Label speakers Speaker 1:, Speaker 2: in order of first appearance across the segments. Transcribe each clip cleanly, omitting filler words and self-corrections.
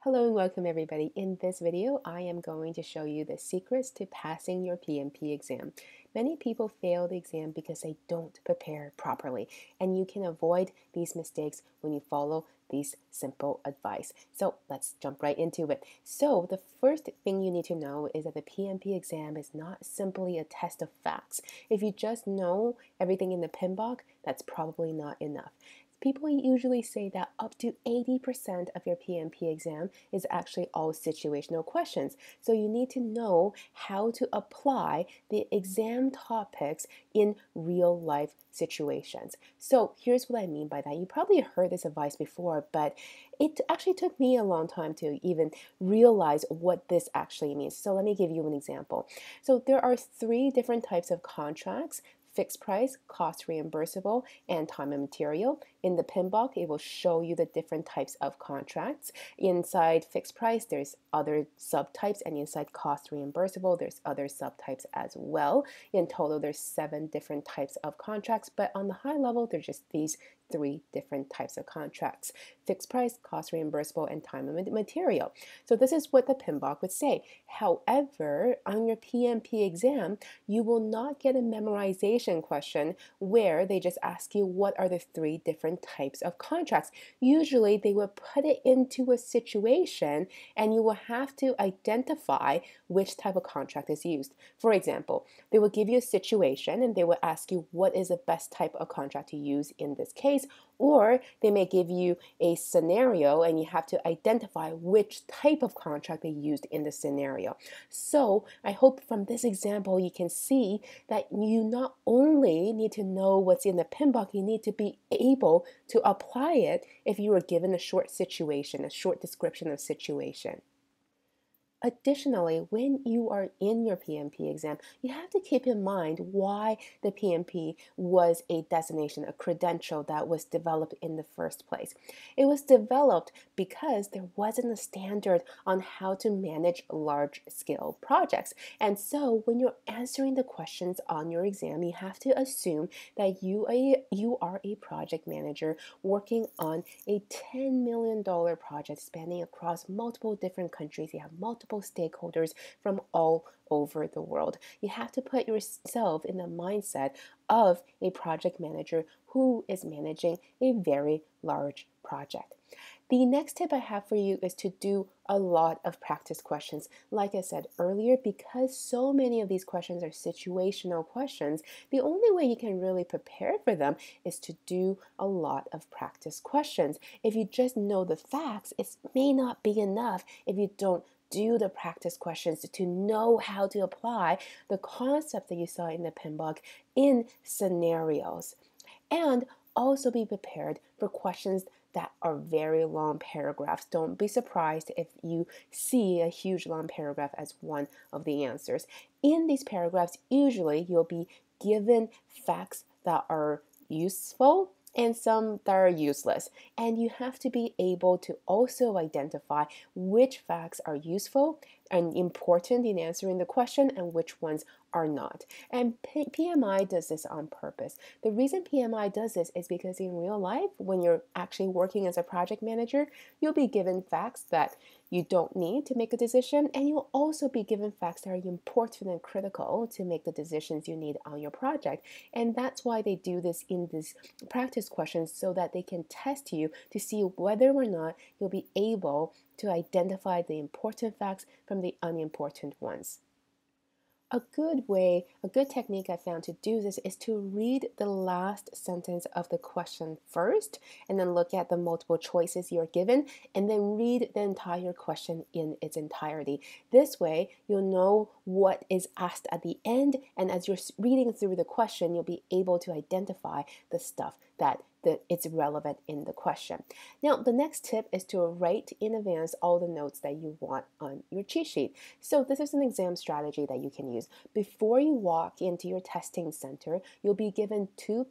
Speaker 1: Hello and welcome everybody. In this video, I am going to show you the secrets to passing your PMP exam. Many people fail the exam because they don't prepare properly, and you can avoid these mistakes when you follow these simple advice. So let's jump right into it. So the first thing you need to know is that the PMP exam is not simply a test of facts. If you just know everything in the PMBOK, that's probably not enough. People usually say that up to 80% of your PMP exam is actually all situational questions. So you need to know how to apply the exam topics in real life situations. So here's what I mean by that. You probably heard this advice before, but it actually took me a long time to even realize what this actually means. So let me give you an example. So there are three different types of contracts: fixed price, cost reimbursable, and time and material. In the PMBOK, it will show you the different types of contracts. Inside fixed price, there's other subtypes, and inside cost reimbursable, there's other subtypes as well. In total, there's 7 different types of contracts, but on the high level, there's just these 3 different types of contracts: fixed price, cost reimbursable, and time and material. So this is what the PMBOK would say. However, on your PMP exam, you will not get a memorization question where they just ask you what are the 3 different types of contracts. Usually they will put it into a situation and you will have to identify which type of contract is used. For example, they will give you a situation and they will ask you what is the best type of contract to use in this case, or they may give you a scenario and you have to identify which type of contract they used in the scenario. So I hope from this example you can see that you not only need to know what's in the PMBOK, you need to be able to apply it if you were given a short situation, a short description of situation. Additionally, when you are in your PMP exam, you have to keep in mind why the PMP was a designation, a credential that was developed in the first place. It was developed because there wasn't a standard on how to manage large-scale projects. And so when you're answering the questions on your exam, you have to assume that you are a project manager working on a $10 million project spanning across multiple different countries. You have multiple stakeholders from all over the world. You have to put yourself in the mindset of a project manager who is managing a very large project. The next tip I have for you is to do a lot of practice questions. Like I said earlier, because so many of these questions are situational questions, the only way you can really prepare for them is to do a lot of practice questions. If you just know the facts, it may not be enough if you don't do the practice questions to know how to apply the concept that you saw in the PMBOK in scenarios. And also be prepared for questions that are very long paragraphs. Don't be surprised if you see a huge long paragraph as one of the answers. In these paragraphs, usually you'll be given facts that are useful and some that are useless. And you have to be able to also identify which facts are useful and important in answering the question and which ones are not. And PMI does this on purpose. The reason PMI does this is because in real life, when you're actually working as a project manager, you'll be given facts that you don't need to make a decision, and you'll also be given facts that are important and critical to make the decisions you need on your project. And that's why they do this in these practice questions, so that they can test you to see whether or not you'll be able to identify the important facts from the unimportant ones. A good technique I found to do this is to read the last sentence of the question first, and then look at the multiple choices you're given, and then read the entire question in its entirety. This way, you'll know what is asked at the end, and as you're reading through the question, you'll be able to identify the stuff that it's relevant in the question. Now, the next tip is to write in advance all the notes that you want on your cheat sheet. So this is an exam strategy that you can use. Before you walk into your testing center, you'll be given two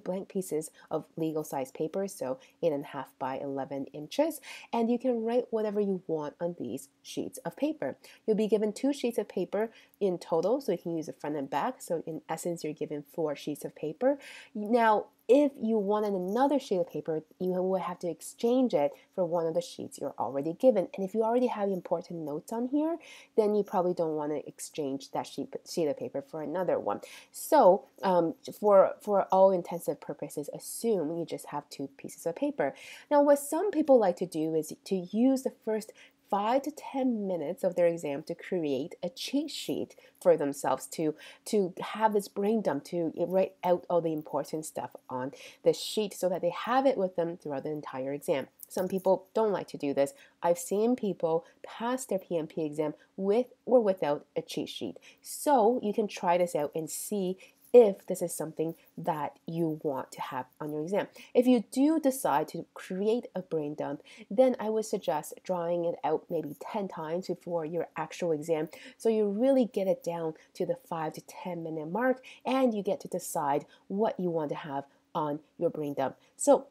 Speaker 1: blank pieces of legal size paper, so 8.5 by 11 inches, and you can write whatever you want on these sheets of paper. You'll be given 2 sheets of paper in total, so you can use the front and back. So in essence, you're given 4 sheets of paper. Now, If you wanted another sheet of paper, you would have to exchange it for one of the sheets you're already given. And if you already have important notes on here, then you probably don't want to exchange that sheet of paper for another one. So for all intensive purposes, assume you just have 2 pieces of paper. Now, what some people like to do is to use the first 5 to 10 minutes of their exam to create a cheat sheet for themselves, to have this brain dump, to write out all the important stuff on the sheet so that they have it with them throughout the entire exam. Some people don't like to do this. I've seen people pass their PMP exam with or without a cheat sheet. So you can try this out and see if this is something that you want to have on your exam. If you do decide to create a brain dump, then I would suggest drawing it out maybe 10 times before your actual exam, so you really get it down to the 5 to 10 minute mark, and you get to decide what you want to have on your brain dump. So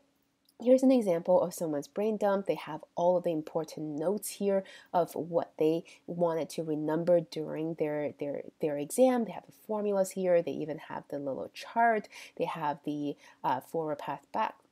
Speaker 1: here's an example of someone's brain dump. They have all of the important notes here of what they wanted to remember during their exam. They have the formulas here. They even have the little chart. They have the forward path,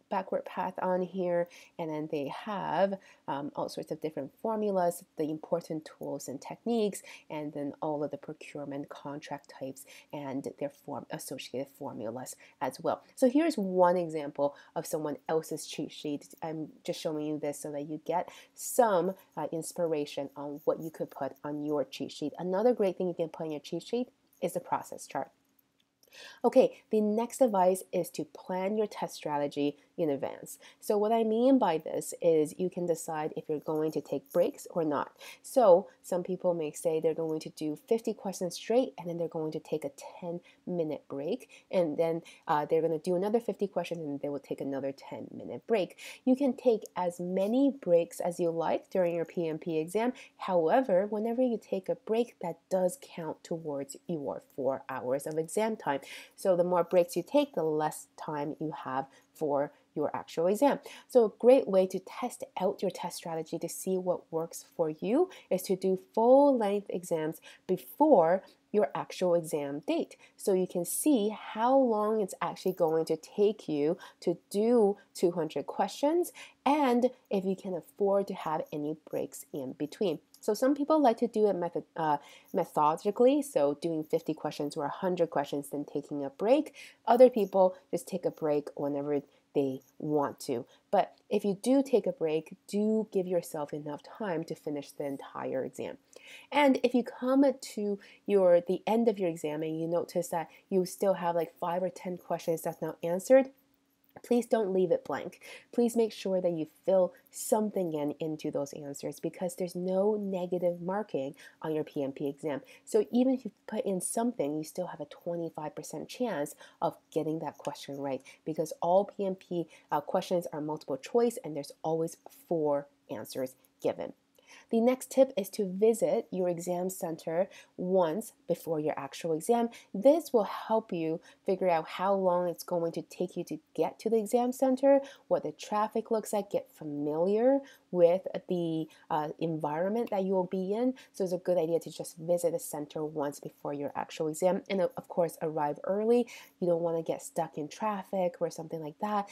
Speaker 1: backward path on here, and then they have all sorts of different formulas, the important tools and techniques, and then all of the procurement contract types and their associated formulas as well. So here's one example of someone else's cheat sheet. I'm just showing you this so that you get some inspiration on what you could put on your cheat sheet. Another great thing you can put on your cheat sheet is the process chart. Okay, the next advice is to plan your test strategy in advance. So what I mean by this is you can decide if you're going to take breaks or not. So some people may say they're going to do 50 questions straight, and then they're going to take a 10-minute break, and then they're going to do another 50 questions, and they will take another 10-minute break. You can take as many breaks as you like during your PMP exam. However, whenever you take a break, that does count towards your 4 hours of exam time. So the more breaks you take, the less time you have for your actual exam. So a great way to test out your test strategy to see what works for you is to do full-length exams before your actual exam date, so you can see how long it's actually going to take you to do 200 questions, and if you can afford to have any breaks in between. So some people like to do it methodically, so doing 50 questions or 100 questions, then taking a break. Other people just take a break whenever they want to. But if you do take a break, do give yourself enough time to finish the entire exam. And if you come to the end of your exam and you notice that you still have like 5 or 10 questions that's not answered, please don't leave it blank. Please make sure that you fill something into those answers, because there's no negative marking on your PMP exam. So even if you put in something, you still have a 25% chance of getting that question right, because all PMP questions are multiple choice and there's always 4 answers given. The next tip is to visit your exam center once before your actual exam. This will help you figure out how long it's going to take you to get to the exam center, what the traffic looks like, get familiar with the environment that you will be in. So it's a good idea to just visit the center once before your actual exam, and of course arrive early. You don't want to get stuck in traffic or something like that,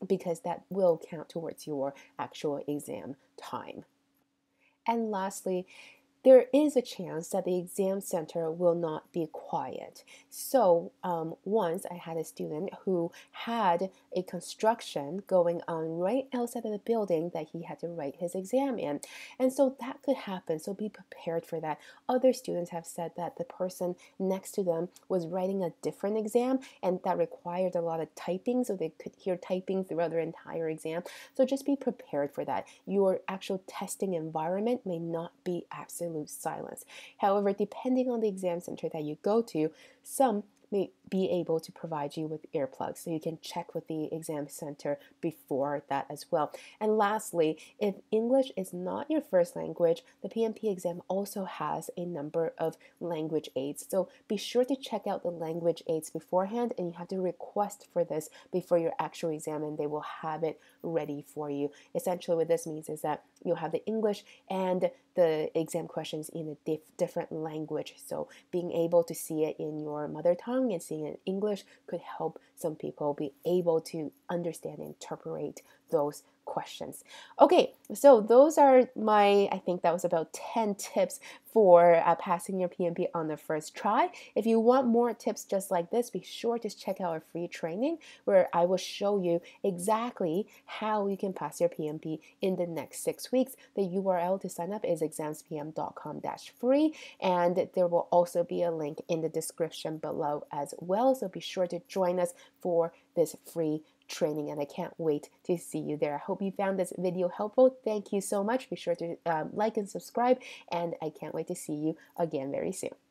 Speaker 1: because that will count towards your actual exam time. And lastly, there is a chance that the exam center will not be quiet. So once I had a student who had a construction going on right outside of the building that he had to write his exam in. And so that could happen, so be prepared for that. Other students have said that the person next to them was writing a different exam, and that required a lot of typing, so they could hear typing throughout their entire exam. So just be prepared for that. Your actual testing environment may not be absolute silence. However, depending on the exam center that you go to, some may be able to provide you with earplugs, so you can check with the exam center before that as well. And lastly, if English is not your first language, the PMP exam also has a number of language aids. So be sure to check out the language aids beforehand, and you have to request for this before your actual exam, and they will have it ready for you. Essentially, what this means is that you'll have the English and the exam questions in a different language. So being able to see it in your mother tongue and see using in English could help some people be able to understand and interpret those questions. Okay, so those are I think that was about 10 tips for passing your PMP on the first try. If you want more tips just like this, be sure to check out our free training where I will show you exactly how you can pass your PMP in the next 6 weeks. The URL to sign up is examspm.com-free, and there will also be a link in the description below as well. So be sure to join us for this free training, and I can't wait to see you there. I hope you found this video helpful. Thank you so much. Be sure to like and subscribe, and I can't wait to see you again very soon.